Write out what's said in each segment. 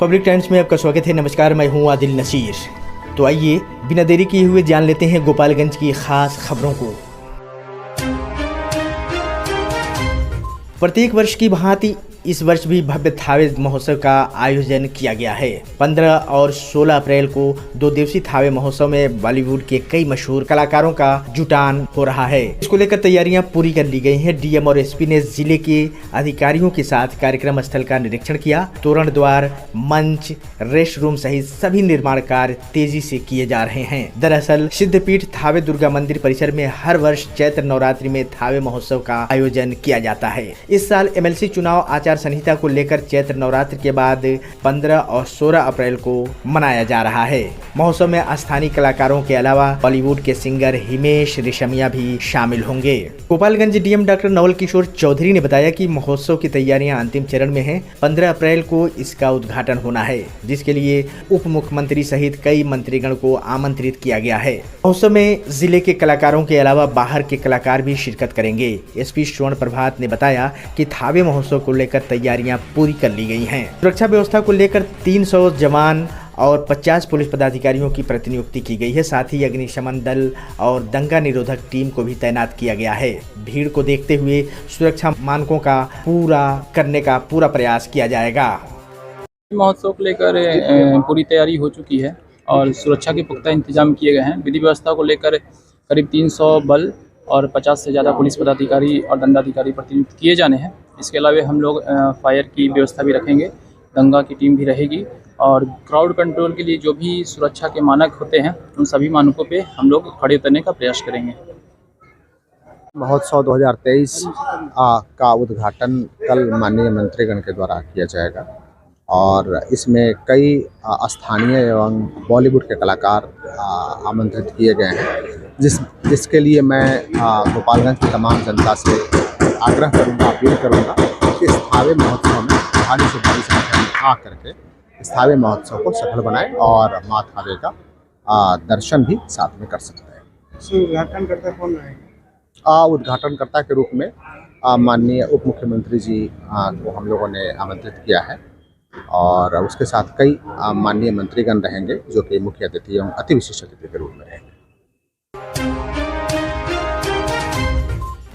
Public times में आपका स्वागत है। नमस्कार, मैं हूं आदिल नसीर। तो आइए बिना देरी किए हुए जान लेते हैं गोपालगंज की खास खबरों को। प्रत्येक वर्ष की भांति इस वर्ष भी भव्य थावे महोत्सव का आयोजन किया गया है। 15 और 16 अप्रैल को 2 दिवसीय थावे महोत्सव में बॉलीवुड के कई मशहूर कलाकारों का जुटान हो रहा है। इसको लेकर तैयारियां पूरी कर ली गई हैं। डीएम और एसपी ने जिले के अधिकारियों के साथ कार्यक्रम स्थल का निरीक्षण किया। तोरण द्वार, मंच, रेस्ट रूम सहित सभी निर्माण कार्य तेजी से किए जा रहे हैं। दरअसल सिद्धपीठ थावे दुर्गा मंदिर परिसर में हर वर्ष चैत्र नवरात्रि में थावे महोत्सव का आयोजन किया जाता है। इस साल एमएलसी चुनाव आचार संहिता को लेकर चैत्र नवरात्र के बाद 15 और 16 अप्रैल को मनाया जा रहा है। महोत्सव में स्थानीय कलाकारों के अलावा बॉलीवुड के सिंगर हिमेश रेशमिया भी शामिल होंगे। गोपालगंज डीएम डॉक्टर नवल किशोर चौधरी ने बताया कि महोत्सव की तैयारियां अंतिम चरण में हैं। 15 अप्रैल को इसका उद्घाटन होना है, जिसके लिए उप मुख्यमंत्री सहित कई मंत्रीगण को आमंत्रित किया गया है। महोत्सव में जिले के कलाकारों के अलावा बाहर के कलाकार भी शिरकत करेंगे। एसपी स्वर्ण प्रभात ने बताया कि थावे महोत्सव को लेकर तैयारियां पूरी कर ली गई हैं। सुरक्षा व्यवस्था को लेकर 300 जवान और 50 पुलिस पदाधिकारियों की प्रतिनियुक्ति की गई है। साथ ही अग्निशमन दल और दंगा निरोधक टीम को भी तैनात किया गया है। भीड़ को देखते हुए सुरक्षा मानकों का पूरा करने का पूरा प्रयास किया जाएगा। महोत्सव को लेकर पूरी तैयारी हो चुकी है और सुरक्षा के पुख्ता इंतजाम किए गए हैं। विधि व्यवस्था को लेकर करीब 300 बल और 50 से ज़्यादा पुलिस पदाधिकारी और दंडाधिकारी प्रतिनियुक्त किए जाने हैं। इसके अलावा हम लोग फायर की व्यवस्था भी रखेंगे, दंगा की टीम भी रहेगी और क्राउड कंट्रोल के लिए जो भी सुरक्षा के मानक होते हैं उन सभी मानकों पे हम लोग खड़े उतरने का प्रयास करेंगे। महोत्सव 2023 का उद्घाटन कल माननीय मंत्रीगण के द्वारा किया जाएगा और इसमें कई स्थानीय एवं बॉलीवुड के कलाकार आमंत्रित किए गए हैं, जिसके लिए मैं गोपालगंज की तमाम जनता से आग्रह करूंगा, अपील करूंगा कि इस थावे महोत्सव में भारी से भारी संख्या में आ करके इस थावे महोत्सव को सफल बनाएं और माँ थावे का दर्शन भी साथ में कर सकते हैं। उद्घाटनकर्ता कौन रहेगा? उद्घाटनकर्ता के रूप में माननीय उप मुख्यमंत्री जी को हम लोगों ने आमंत्रित किया है और उसके साथ कई माननीय मंत्रीगण रहेंगे जो कि मुख्य अतिथि एवं अति विशिष्ट अतिथि के रूप में रहेंगे।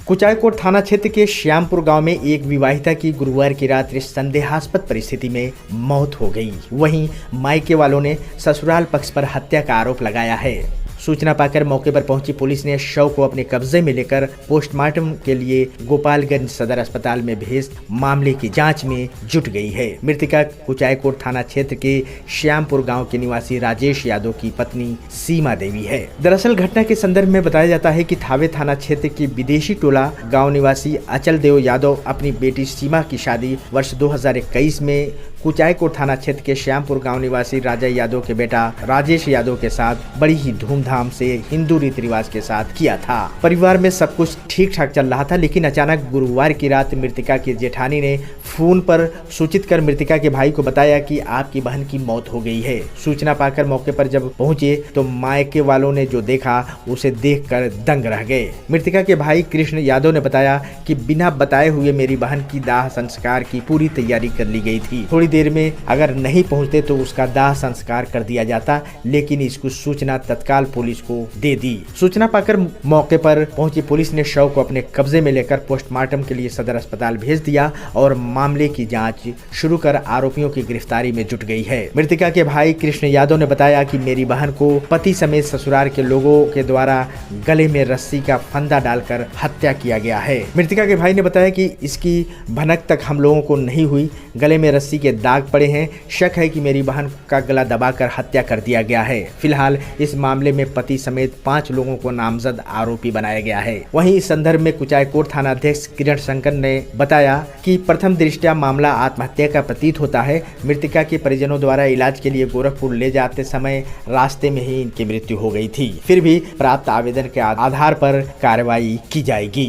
कुचायकोट थाना क्षेत्र के श्यामपुर गांव में एक विवाहिता की गुरुवार की रात्रि संदेहास्पद परिस्थिति में मौत हो गई। वहीं मायके वालों ने ससुराल पक्ष पर हत्या का आरोप लगाया है। सूचना पाकर मौके पर पहुंची पुलिस ने शव को अपने कब्जे में लेकर पोस्टमार्टम के लिए गोपालगंज सदर अस्पताल में भेज मामले की जांच में जुट गई है। मृतका कुचायकोट थाना क्षेत्र के श्यामपुर गांव के निवासी राजेश यादव की पत्नी सीमा देवी है। दरअसल घटना के संदर्भ में बताया जाता है कि थावे थाना क्षेत्र के विदेशी टोला गाँव निवासी अचल देव यादव अपनी बेटी सीमा की शादी वर्ष 2021 में कुचायकोट थाना क्षेत्र के श्यामपुर गांव निवासी राजा यादव के बेटा राजेश यादव के साथ बड़ी ही धूमधाम से हिंदू रीति रिवाज के साथ किया था। परिवार में सब कुछ ठीक ठाक चल रहा था, लेकिन अचानक गुरुवार की रात मृतका की जेठानी ने फोन पर सूचित कर मृतका के भाई को बताया कि आपकी बहन की मौत हो गई है। सूचना पाकर मौके पर जब पहुंचे तो मायके वालों ने जो देखा उसे देखकर दंग रह गए। मृतका के भाई कृष्ण यादव ने बताया कि बिना बताए हुए मेरी बहन की दाह संस्कार की पूरी तैयारी कर ली गई थी। थोड़ी देर में अगर नहीं पहुंचते तो उसका दाह संस्कार कर दिया जाता, लेकिन इसको सूचना तत्काल पुलिस को दे दी। सूचना पाकर मौके पर पहुंची पुलिस ने शव को अपने कब्जे में लेकर पोस्टमार्टम के लिए सदर अस्पताल भेज दिया और मामले की जांच शुरू कर आरोपियों की गिरफ्तारी में जुट गई है। मृतका के भाई कृष्ण यादव ने बताया कि मेरी बहन को पति समेत ससुराल के लोगों के द्वारा गले में रस्सी का फंदा डालकर हत्या किया गया है। मृतका के भाई ने बताया कि इसकी भनक तक हम लोगों को नहीं हुई, गले में रस्सी के दाग पड़े हैं। शक है कि मेरी बहन का गला दबाकर हत्या कर दिया गया है। फिलहाल इस मामले में पति समेत 5 लोगों को नामजद आरोपी बनाया गया है। वहीं इस संदर्भ में कुचायकोट थाना अध्यक्ष किरण शंकर ने बताया कि प्रथम दृष्टया मामला आत्महत्या का प्रतीत होता है। मृतका के परिजनों द्वारा इलाज के लिए गोरखपुर ले जाते समय रास्ते में ही इनकी मृत्यु हो गई थी। फिर भी प्राप्त आवेदन के आधार पर कार्रवाई की जाएगी।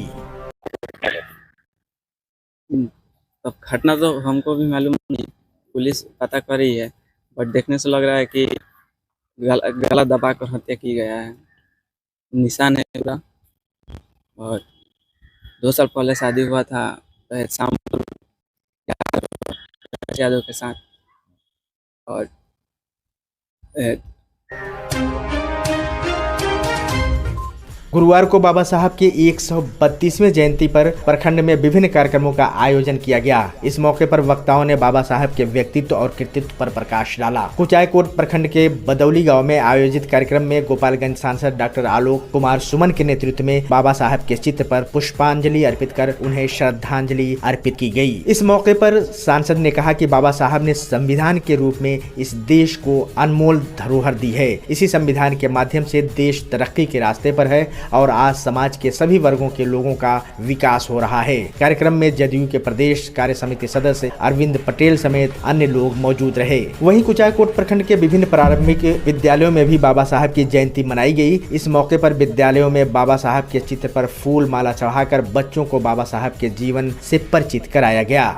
अब घटना तो हमको भी मालूम नहीं, पुलिस पता कर रही है, बट देखने से लग रहा है कि गला दबा कर हत्या की गया है। निशान है पूरा। और 2 साल पहले शादी हुआ था शाम यादव के साथ। और गुरुवार को बाबा साहब की 132वीं जयंती पर प्रखंड में विभिन्न कार्यक्रमों का आयोजन किया गया। इस मौके पर वक्ताओं ने बाबा साहब के व्यक्तित्व और कृतित्व पर प्रकाश डाला। कुचायकोट प्रखंड के बदौली गांव में आयोजित कार्यक्रम में गोपालगंज सांसद डॉक्टर आलोक कुमार सुमन के नेतृत्व में बाबा साहब के चित्र पर पुष्पांजलि अर्पित कर उन्हें श्रद्धांजलि अर्पित की गई। इस मौके पर सांसद ने कहा कि बाबा साहब ने संविधान के रूप में इस देश को अनमोल धरोहर दी है। इसी संविधान के माध्यम से देश तरक्की के रास्ते पर है और आज समाज के सभी वर्गों के लोगों का विकास हो रहा है। कार्यक्रम में जदयू के प्रदेश कार्य समिति सदस्य अरविंद पटेल समेत अन्य लोग मौजूद रहे। वहीं कुचायकोट प्रखंड के विभिन्न प्रारंभिक विद्यालयों में भी बाबा साहब की जयंती मनाई गई। इस मौके पर विद्यालयों में बाबा साहब के चित्र पर फूल माला चढ़ाकर बच्चों को बाबा साहब के जीवन से परिचित कराया गया।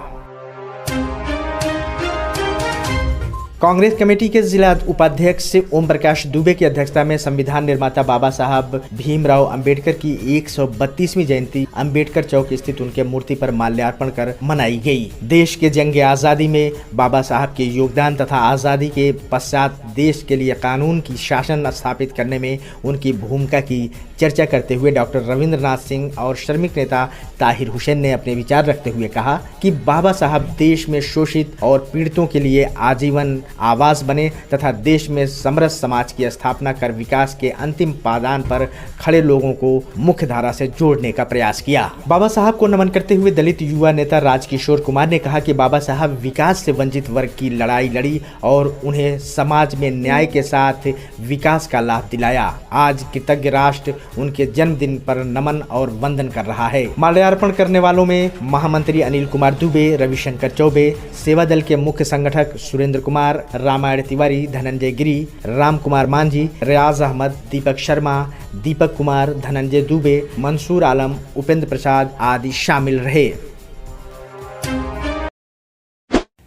कांग्रेस कमेटी के जिला उपाध्यक्ष ओम प्रकाश दुबे की अध्यक्षता में संविधान निर्माता बाबा साहब भीमराव अंबेडकर की 132वीं जयंती अंबेडकर चौक स्थित उनके मूर्ति पर माल्यार्पण कर मनाई गई। देश के जंग आजादी में बाबा साहब के योगदान तथा आजादी के पश्चात देश के लिए कानून की शासन स्थापित करने में उनकी भूमिका की चर्चा करते हुए डॉक्टर रविंद्रनाथ सिंह और श्रमिक नेता ताहिर हुसैन ने अपने विचार रखते हुए कहा कि बाबा साहब देश में शोषित और पीड़ितों के लिए आजीवन आवास बने तथा देश में समरस समाज की स्थापना कर विकास के अंतिम पायदान पर खड़े लोगों को मुख्य धारा से जोड़ने का प्रयास किया। बाबा साहब को नमन करते हुए दलित युवा नेता राजकिशोर कुमार ने कहा कि बाबा साहब विकास से वंचित वर्ग की लड़ाई लड़ी और उन्हें समाज में न्याय के साथ विकास का लाभ दिलाया। आज कृतज्ञ राष्ट्र उनके जन्मदिन पर नमन और वंदन कर रहा है। माल्यार्पण करने वालों में महामंत्री अनिल कुमार दुबे, रविशंकर चौबे, सेवा दल के मुख्य संगठक सुरेंद्र कुमार, रामायण तिवारी, धनंजय गिरी, राम कुमार मांझी, रियाज अहमद, दीपक शर्मा, दीपक कुमार, धनंजय दुबे, मंसूर आलम, उपेंद्र प्रसाद आदि शामिल रहे।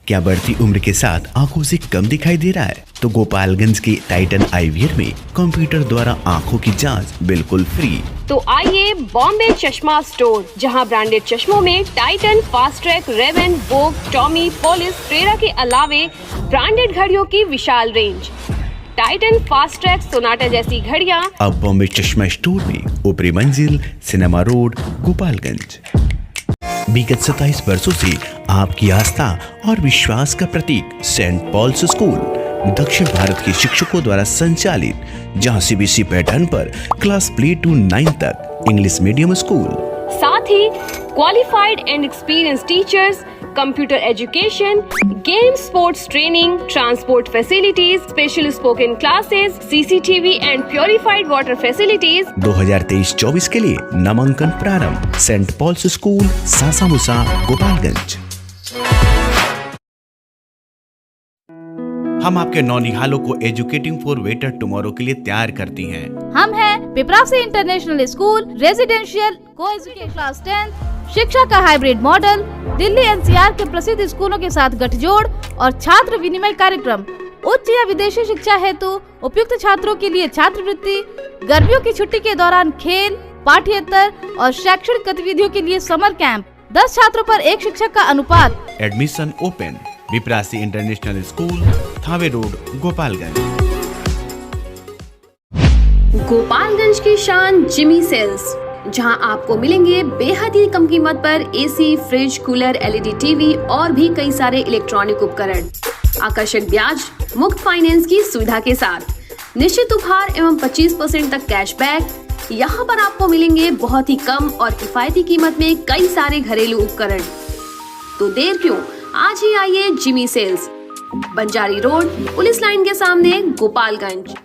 क्या बढ़ती उम्र के साथ आंखों से कम दिखाई दे रहा है? तो गोपालगंज के टाइटन आईवीआर में कंप्यूटर द्वारा आंखों की जांच बिल्कुल फ्री। तो आइए बॉम्बे चश्मा स्टोर, जहां ब्रांडेड चश्मों में टाइटन, फास्ट्रैक, रेवन, वोग, टॉमी, पोलिस, ट्रेरा के अलावे ब्रांडेड घड़ियों की विशाल रेंज। टाइटन, फास्ट्रैक, सोनाटा जैसी घड़ियां अब बॉम्बे चश्मा स्टोर में ऊपरी मंजिल, सिनेमा रोड, गोपालगंज। विगत 27 वर्षों से आपकी आस्था और विश्वास का प्रतीक सेंट पॉल्स स्कूल, दक्षिण भारत के शिक्षकों द्वारा संचालित, जहां सीबीएसई पैटर्न पर क्लास प्ले टू 9 तक इंग्लिश मीडियम स्कूल, साथ ही qualified and experience teachers, computer education, game sports training, transport facilities, special spoken classes, CCTV and purified water facilities. 2023-24 के लिए नामांकन प्रारंभ। Saint Paul's School, Sasamusa, Gopalganj. हम आपके नौनिहालों को एजुकेटिंग फॉर बेटर टुमारो के लिए तैयार करती हैं। हम हैं Piprasi International School, residential, co-education class 10, शिक्षा का हाइब्रिड मॉडल, दिल्ली एनसीआर के प्रसिद्ध स्कूलों के साथ गठजोड़ और छात्र विनिमय कार्यक्रम, उच्च या विदेशी शिक्षा हेतु उपयुक्त छात्रों के लिए छात्रवृत्ति, गर्मियों की छुट्टी के दौरान खेल, पाठ्येतर और शैक्षणिक गतिविधियों के लिए समर कैंप, 10 छात्रों पर 1 शिक्षक का अनुपात। Admission open. Viprasi International School, Thawe road, Gopalganj. Gopalganj की शान जिमी सेल्स, जहां आपको मिलेंगे बेहद ही कम कीमत पर AC, fridge, cooler, LED TV और भी कई सारे इलेक्ट्रॉनिक उपकरण। आकर्षक ब्याज, मुफ्त फाइनेंस की सुविधा के साथ, निश्चित उपहार एवं 25% तक कैशबैक। यहाँ पर आपको मिलेंगे बहुत ही कम और किफायती कीमत में कई सारे घरेलू उपकरण। तो देर क्यों, आज ही आइए Jimmy sales, Banjari road, police line के सामने, गोपालगंज।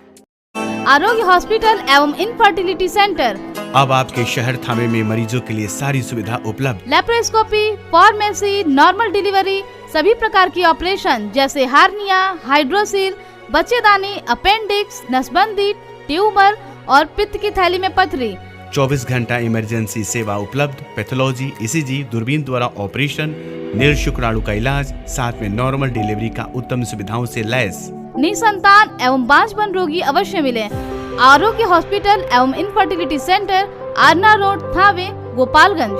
आरोग्य हॉस्पिटल एवं इनफर्टिलिटी सेंटर, अब आपके शहर थावे में मरीजों के लिए सारी सुविधा उपलब्ध। लेप्रोस्कोपी, फार्मेसी, नॉर्मल डिलीवरी, सभी प्रकार की ऑपरेशन जैसे हार्निया, हाइड्रोसिल, बच्चेदानी, अपेंडिक्स, नसबंदी, ट्यूमर और पित्त की थैली में पथरी। 24 घंटा इमरजेंसी सेवा उपलब्ध। पैथोलॉजी, ईसीजी, दूरबीन द्वारा ऑपरेशन, निःशुक्राणु का इलाज, साथ में नॉर्मल डिलीवरी का उत्तम सुविधाओं से लैस। निसंतान एवं बांझपन रोगी अवश्य मिले। आरोग्य हॉस्पिटल एवं infertility centre, Aarna road, Thawe, Gopalganj.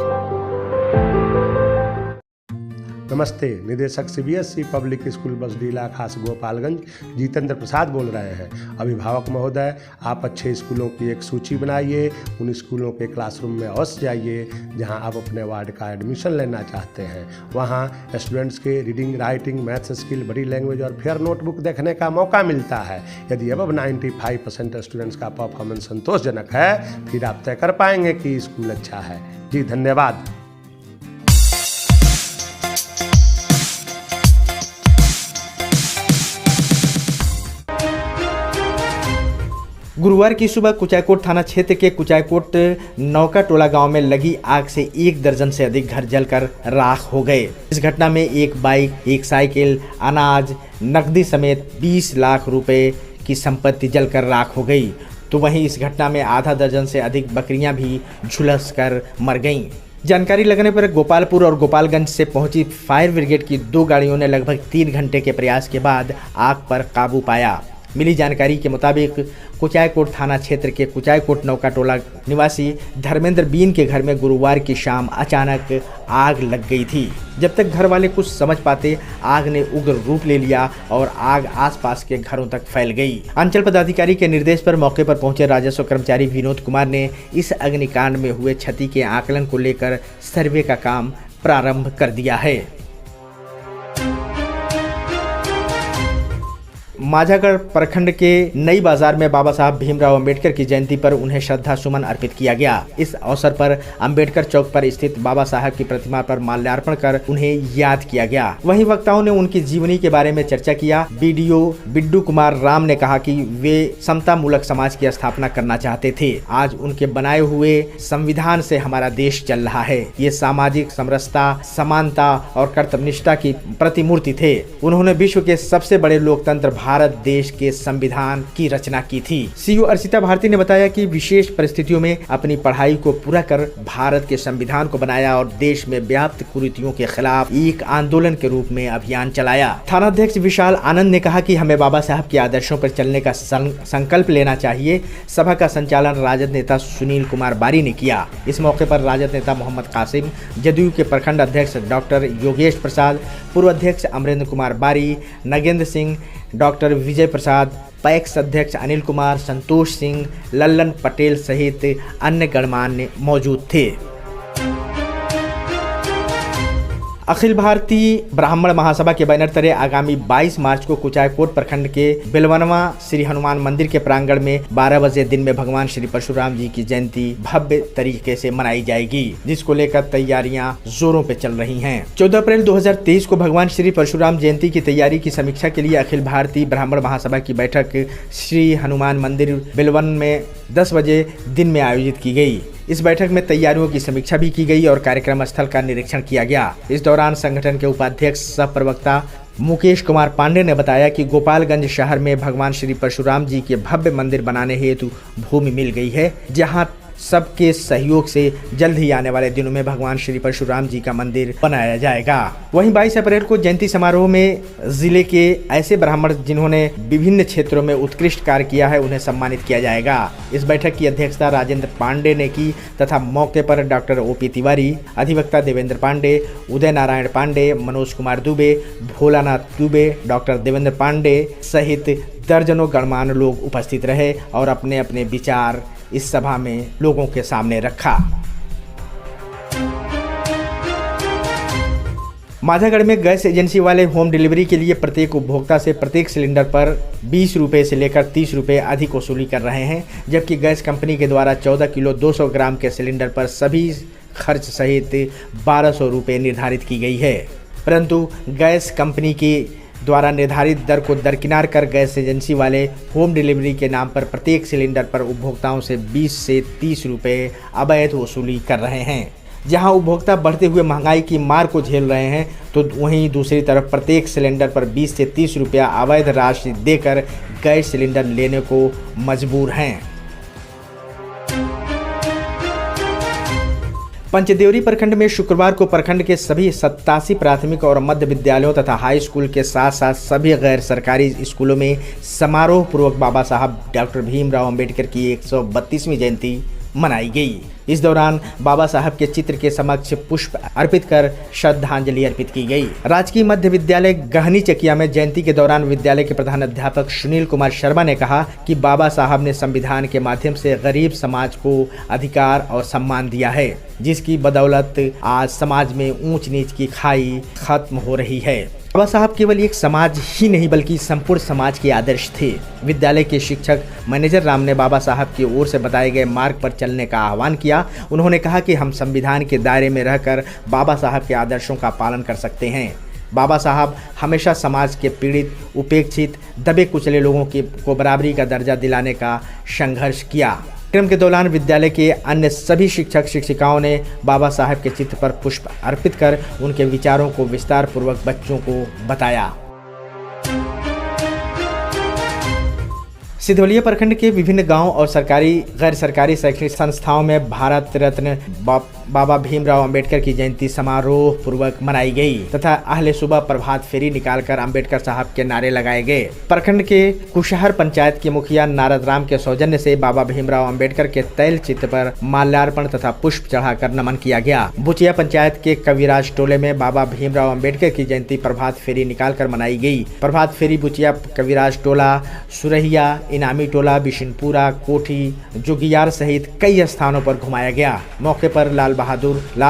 नमस्ते, निदेशक सीबीएसई पब्लिक स्कूल बसडीला खास गोपालगंज जितेंद्र प्रसाद बोल रहे हैं। अभिभावक महोदय, आप अच्छे स्कूलों की एक सूची बनाइए, उन स्कूलों के क्लासरूम में अवश्य जाइए जहां आप अपने वार्ड का एडमिशन लेना चाहते हैं। वहां स्टूडेंट्स के रीडिंग, राइटिंग, मैथ्स स्किल, बड़ी लैंग्वेज और फेयर नोटबुक देखने का मौका मिलता है। यदि अब 95% स्टूडेंट्स का परफॉर्मेंस संतोषजनक है, फिर आप तय कर पाएंगे कि स्कूल अच्छा है। जी धन्यवाद। गुरुवार की सुबह कुचायकोट थाना क्षेत्र के कुचायकोट नौका टोला गांव में लगी आग से 1 दर्जन से अधिक घर जलकर राख हो गए। इस घटना में एक बाइक, एक साइकिल, अनाज, नकदी समेत 20 लाख रुपए की संपत्ति जलकर राख हो गई। तो वहीं इस घटना में आधा दर्जन से अधिक बकरियां भी झुलस कर मर गईं। जानकारी लगने पर गोपालपुर और गोपालगंज से पहुंची फायर ब्रिगेड की 2 गाड़ियों ने लगभग 3 घंटे के प्रयास के बाद आग पर काबू पाया। मिली जानकारी के मुताबिक कुचायकोट थाना क्षेत्र के कुचायकोट नौका टोला निवासी धर्मेंद्र बीन के घर में गुरुवार की शाम अचानक आग लग गई थी। जब तक घर वाले कुछ समझ पाते, आग ने उग्र रूप ले लिया और आग आसपास के घरों तक फैल गई। अंचल पदाधिकारी के निर्देश पर मौके पर पहुंचे राजस्व कर्मचारी विनोद कुमार ने इस अग्निकांड में हुए क्षति के आकलन को लेकर सर्वे का काम प्रारंभ कर दिया है। माझागढ़ प्रखंड के नई बाजार में बाबा साहब भीमराव अंबेडकर की जयंती पर उन्हें श्रद्धा सुमन अर्पित किया गया। इस अवसर पर अंबेडकर चौक पर स्थित बाबा साहब की प्रतिमा पर माल्यार्पण कर उन्हें याद किया गया। वहीं वक्ताओं ने उनकी जीवनी के बारे में चर्चा किया। बीडीओ बिड्डू कुमार राम ने कहा कि वे समता मूलक समाज की स्थापना करना चाहते थे। आज उनके बनाए हुए संविधान से हमारा देश चल रहा है। ये सामाजिक समरसता, समानता और कर्तव्यनिष्ठा की प्रतिमूर्ति थे। उन्होंने विश्व के सबसे बड़े लोकतंत्र भारत देश के संविधान की रचना की थी। सीईओ अर्चिता भारती ने बताया कि विशेष परिस्थितियों में अपनी पढ़ाई को पूरा कर भारत के संविधान को बनाया और देश में व्याप्त कुरीतियों के खिलाफ एक आंदोलन के रूप में अभियान चलाया। थानाध्यक्ष विशाल आनंद ने कहा कि हमें बाबा साहब के आदर्शों पर चलने का संकल्प लेना चाहिए। सभा का संचालन राजद नेता सुनील कुमार बारी ने किया। इस मौके पर राजद नेता मोहम्मद कासिम, जदयू के प्रखंड अध्यक्ष डॉक्टर योगेश प्रसाद, पूर्व अध्यक्ष अमरेंद्र कुमार बारी, नगेंद्र सिंह, डॉक्टर विजय प्रसाद, पैक्स अध्यक्ष अनिल कुमार, संतोष सिंह, लल्लन पटेल सहित अन्य गणमान्य मौजूद थे। अखिल भारतीय ब्राह्मण महासभा के बैनर तले आगामी 22 मार्च को कुचायकोट प्रखंड के बेलवनवा श्री हनुमान मंदिर के प्रांगण में 12 बजे दिन में भगवान श्री परशुराम जी की जयंती भव्य तरीके से मनाई जाएगी, जिसको लेकर तैयारियां जोरों पे चल रही हैं। 14 अप्रैल 2023 को भगवान श्री परशुराम जयंती की तैयारी की समीक्षा के लिए अखिल भारतीय ब्राह्मण महासभा की बैठक श्री हनुमान मंदिर बेलवन में 10 बजे दिन में आयोजित की गई। इस बैठक में तैयारियों की समीक्षा भी की गई और कार्यक्रम स्थल का निरीक्षण किया गया। इस दौरान संगठन के उपाध्यक्ष सह प्रवक्ता मुकेश कुमार पांडे ने बताया कि गोपालगंज शहर में भगवान श्री परशुराम जी के भव्य मंदिर बनाने हेतु भूमि मिल गई है, जहां सबके सहयोग से जल्द ही आने वाले दिनों में भगवान श्री परशुराम जी का मंदिर बनाया जाएगा। वहीं 22 अप्रैल को जयंती समारोह में जिले के ऐसे ब्राह्मण जिन्होंने विभिन्न क्षेत्रों में उत्कृष्ट कार्य किया है, उन्हें सम्मानित किया जाएगा। इस बैठक की अध्यक्षता राजेंद्र पांडे ने की तथा मौके पर डॉक्टर ओपी तिवारी, अधिवक्ता देवेंद्र पांडे, उदय नारायण पांडे, मनोज कुमार दुबे, भोलानाथ दुबे, डॉक्टर देवेंद्र पांडे सहित दर्जनों गणमान्य लोग उपस्थित रहे और अपने अपने विचार इस सभा में लोगों के सामने रखा। माझागढ़ में गैस एजेंसी वाले होम डिलीवरी के लिए प्रत्येक उपभोक्ता से प्रत्येक सिलेंडर पर 20 रुपये से लेकर 30 रुपये अधिक वसूली कर रहे हैं, जबकि गैस कंपनी के द्वारा 14 किलो 200 ग्राम के सिलेंडर पर सभी खर्च सहित 1200 रुपये निर्धारित की गई है। परंतु गैस कंपनी की द्वारा निर्धारित दर को दरकिनार कर गैस एजेंसी वाले होम डिलीवरी के नाम पर प्रत्येक सिलेंडर पर उपभोक्ताओं से 20 से 30 रुपये अवैध वसूली कर रहे हैं। जहां उपभोक्ता बढ़ते हुए महंगाई की मार को झेल रहे हैं, तो वहीं दूसरी तरफ प्रत्येक सिलेंडर पर 20 से 30 रुपया अवैध राशि देकर गैस सिलेंडर लेने को मजबूर हैं। पंचदेवरी प्रखंड में शुक्रवार को प्रखंड के सभी 87 प्राथमिक और मध्य विद्यालयों तथा हाई स्कूल के साथ साथ सभी गैर सरकारी स्कूलों में समारोह पूर्वक बाबा साहब डॉक्टर भीमराव अंबेडकर की 132वीं जयंती मनाई गई। इस दौरान बाबा साहब के चित्र के समक्ष पुष्प अर्पित कर श्रद्धांजलि अर्पित की गई। राजकीय मध्य विद्यालय गहनी चकिया में जयंती के दौरान विद्यालय के प्रधान अध्यापक सुनील कुमार शर्मा ने कहा कि बाबा साहब ने संविधान के माध्यम से गरीब समाज को अधिकार और सम्मान दिया है, जिसकी बदौलत आज समाज में ऊंच नीच की खाई खत्म हो रही है। बाबा साहब केवल एक समाज ही नहीं बल्कि संपूर्ण समाज के आदर्श थे। विद्यालय के शिक्षक मैनेजर राम ने बाबा साहब की ओर से बताए गए मार्ग पर चलने का आह्वान किया। उन्होंने कहा कि हम संविधान के दायरे में रहकर बाबा साहब के आदर्शों का पालन कर सकते हैं। बाबा साहब हमेशा समाज के पीड़ित, उपेक्षित, दबे कुचले लोगों को बराबरी का दर्जा दिलाने का संघर्ष किया। कार्यक्रम के दौरान विद्यालय के अन्य सभी शिक्षक शिक्षिकाओं ने बाबा साहब के चित्र पर पुष्प अर्पित कर उनके विचारों को विस्तार पूर्वक बच्चों को बताया। सिधौलिया प्रखंड के विभिन्न गांव और सरकारी गैर सरकारी शैक्षणिक संस्थाओं में भारत रत्न बाबा भीमराव अंबेडकर की जयंती समारोह पूर्वक मनाई गई तथा अहले सुबह प्रभात फेरी निकालकर अंबेडकर साहब के नारे लगाए गए। प्रखंड के कुशहर पंचायत के मुखिया नारद राम के सौजन्य से बाबा भीमराव अंबेडकर के तैल चित्र पर माल्यार्पण तथा पुष्प चढ़ाकर नमन किया गया। बुचिया पंचायत के कविराज टोले में बाबा भीमराव अंबेडकर की जयंती प्रभात फेरी निकालकर मनाई गई। प्रभात फेरी बुचिया, कविराज टोला, सुरहिया, इनामी टोला, बिशनपुरा, कोठी, जोगियार सहित कई स्थानों पर घुमाया गया। मौके पर लाल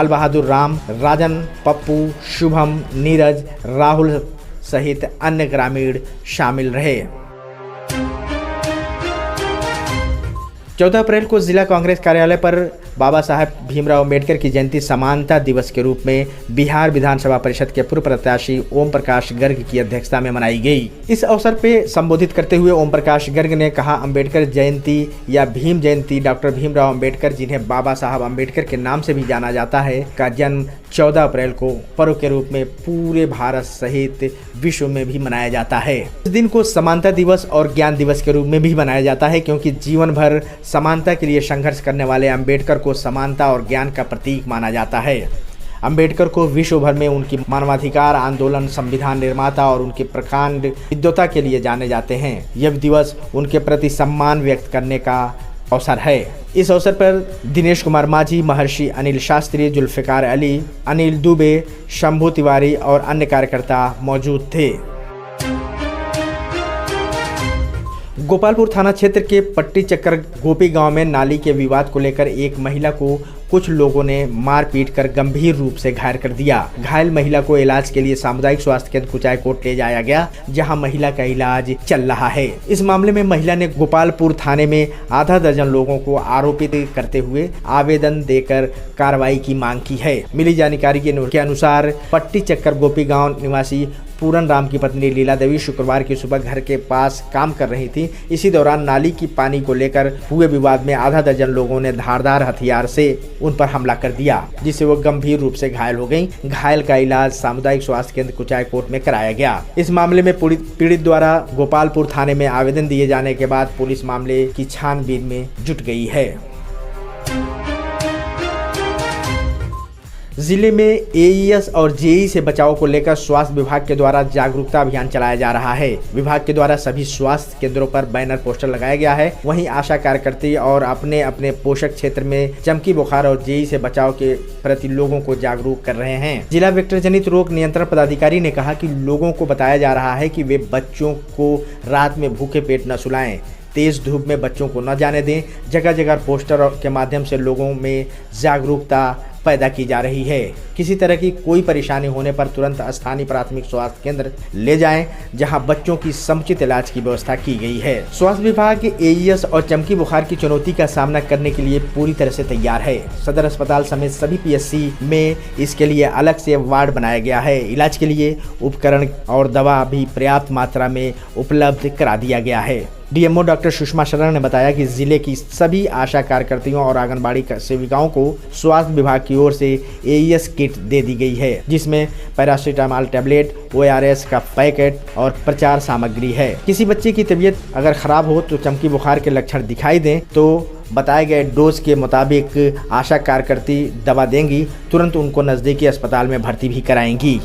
बहादुर राम, राजन, पप्पू, शुभम, नीरज, राहुल सहित अन्य ग्रामीण शामिल रहे। 14 अप्रैल को जिला कांग्रेस कार्यालय पर बाबा साहब भीमराव अंबेडकर की जयंती समानता दिवस के रूप में बिहार विधानसभा परिषद के पूर्व प्रत्याशी ओम प्रकाश गर्ग की अध्यक्षता में मनाई गई। इस अवसर पर संबोधित करते हुए ओम प्रकाश गर्ग ने कहा, अंबेडकर जयंती या भीम जयंती डॉक्टर भीमराव अंबेडकर, जिन्हें बाबा साहब अंबेडकर के नाम से भी जाना जाता है, का जन्म 14 अप्रैल को पर्व के रूप में पूरे भारत सहित विश्व में भी मनाया जाता है। इस दिन को समानता दिवस और ज्ञान दिवस के रूप में भी मनाया जाता है, क्योंकि जीवन भर समानता के लिए संघर्ष करने वाले अंबेडकर को समानता और ज्ञान का प्रतीक माना जाता है। अंबेडकर को विश्व भर में उनकी मानवाधिकार आंदोलन, संविधान निर्माता और उनकी प्रकांड विद्वता के लिए जाने जाते हैं। यह दिवस उनके प्रति सम्मान व्यक्त करने का अवसर है। इस अवसर पर दिनेश कुमार माझी, महर्षि अनिल शास्त्री, जुल्फिकार अली, अनिल दुबे, शंभू तिवारी और अन्य कार्यकर्ता मौजूद थे। गोपालपुर थाना क्षेत्र के पट्टी चक्कर गोपी गांव में नाली के विवाद को लेकर एक महिला को कुछ लोगों ने मारपीट कर गंभीर रूप से घायल कर दिया। घायल महिला को इलाज के लिए सामुदायिक स्वास्थ्य केंद्र कुचायकोट ले जाया गया, जहां महिला का इलाज चल रहा है। इस मामले में महिला ने गोपालपुर थाने में आधा दर्जन लोगों को आरोपित करते हुए आवेदन देकर कार्रवाई की मांग की है। मिली जानकारी के अनुसार पट्टी चक्कर गोपी गाँव निवासी पूरन राम की पत्नी लीला देवी शुक्रवार की सुबह घर के पास काम कर रही थी। इसी दौरान नाली की पानी को लेकर हुए विवाद में आधा दर्जन लोगों ने धारदार हथियार से उन पर हमला कर दिया, जिससे वो गंभीर रूप से घायल हो गईं। घायल का इलाज सामुदायिक स्वास्थ्य केंद्र कुचायकोट में कराया गया। इस मामले में पीड़ित द्वारा गोपालपुर थाने में आवेदन दिए जाने के बाद पुलिस मामले की छानबीन में जुट गई है। जिले में एईएस और जेई से बचाव को लेकर स्वास्थ्य विभाग के द्वारा जागरूकता अभियान चलाया जा रहा है। विभाग के द्वारा सभी स्वास्थ्य केंद्रों पर बैनर पोस्टर लगाया गया है। वहीं आशा कार्यकर्ती और अपने अपने पोषक क्षेत्र में चमकी बुखार और जेई से बचाव के प्रति लोगों को जागरूक कर रहे हैं। जिला वेक्टर जनित रोग नियंत्रण पदाधिकारी ने कहा कि लोगों को बताया जा रहा है कि वे बच्चों को रात में भूखे पेट न सुलाएं, तेज धूप में बच्चों को न जाने दें। जगह जगह पोस्टर के माध्यम से लोगों में जागरूकता पैदा की जा रही है। किसी तरह की कोई परेशानी होने पर तुरंत स्थानीय प्राथमिक स्वास्थ्य केंद्र ले जाएं, जहां बच्चों की समुचित इलाज की व्यवस्था की गई है। स्वास्थ्य विभाग एईएस और चमकी बुखार की चुनौती का सामना करने के लिए पूरी तरह से तैयार है। सदर अस्पताल समेत सभी पीएचसी में इसके लिए अलग से वार्ड बनाया गया है। इलाज के लिए उपकरण और दवा भी पर्याप्त मात्रा में उपलब्ध करा दिया गया है। डीएमओ डॉक्टर सुषमा शरण ने बताया कि जिले की सभी आशा कार्यकर्तियों और आंगनबाड़ी सेविकाओं को स्वास्थ्य विभाग की ओर से एईएस किट दे दी गई है, जिसमें पैरासीटामॉल टैबलेट, ओआरएस का पैकेट और प्रचार सामग्री है। किसी बच्चे की तबीयत अगर खराब हो तो चमकी बुखार के लक्षण दिखाई दें तो बताए गए डोज के मुताबिक आशा कार्यकर्ती दवा देंगी, तुरंत उनको नज़दीकी अस्पताल में भर्ती भी कराएंगी।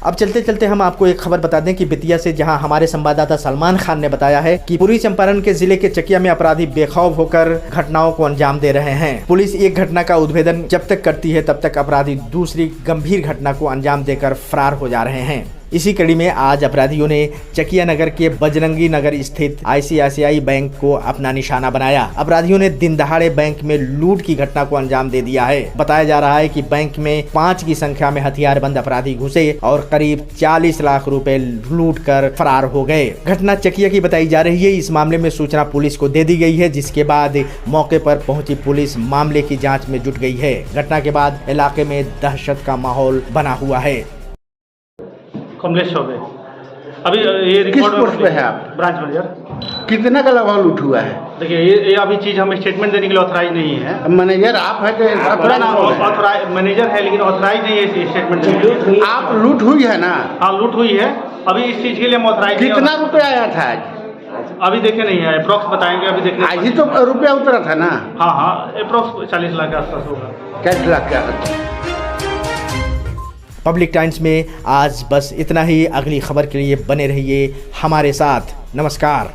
अब चलते चलते हम आपको एक खबर बता दें कि बेतिया से, जहां हमारे संवाददाता सलमान खान ने बताया है कि पूर्वी चंपारण के जिले के चकिया में अपराधी बेखौफ होकर घटनाओं को अंजाम दे रहे हैं। पुलिस एक घटना का उद्भेदन जब तक करती है तब तक अपराधी दूसरी गंभीर घटना को अंजाम देकर फरार हो जा रहे हैं। इसी कड़ी में आज अपराधियों ने चकिया नगर के बजरंगी नगर स्थित ICICI बैंक को अपना निशाना बनाया। अपराधियों ने दिन दहाड़े बैंक में लूट की घटना को अंजाम दे दिया है। बताया जा रहा है कि बैंक में 5 की संख्या में हथियारबंद अपराधी घुसे और करीब 40 लाख रुपए लूट कर फरार हो गए। घटना चकिया की बताई जा रही है। इस मामले में सूचना पुलिस को दे दी गई है, जिसके बाद मौके पर पहुंची पुलिस मामले की जाँच में जुट गई है। घटना के बाद इलाके में दहशत का माहौल बना हुआ है। कमलेश चौबे अभी ये किस पोस्ट पे है आप? Branch manager. कितना का लगभग लूट हुआ है? देखिए ये अभी चीज़ हम स्टेटमेंट देने के लिए ऑथराइज नहीं है। मैनेजर आप है कि ऑथराइज मैनेजर है, लेकिन ऑथराइज नहीं है स्टेटमेंट देने के लिए। आप लूट हुई है ना? हाँ लूट हुई है। अभी इस चीज़ के लिए हम ऑथराइज। कितना रुपया आया था आज? अभी देखे नहीं है, अप्रॉक्स बताएंगे। अभी देखने आज ही तो रुपया उतरा था ना? हाँ अप्रॉक्स 40 लाख के आसपास होगा। 40 लाख के आसपास। पब्लिक टाइम्स में आज बस इतना ही। अगली खबर के लिए बने रहिए हमारे साथ। नमस्कार।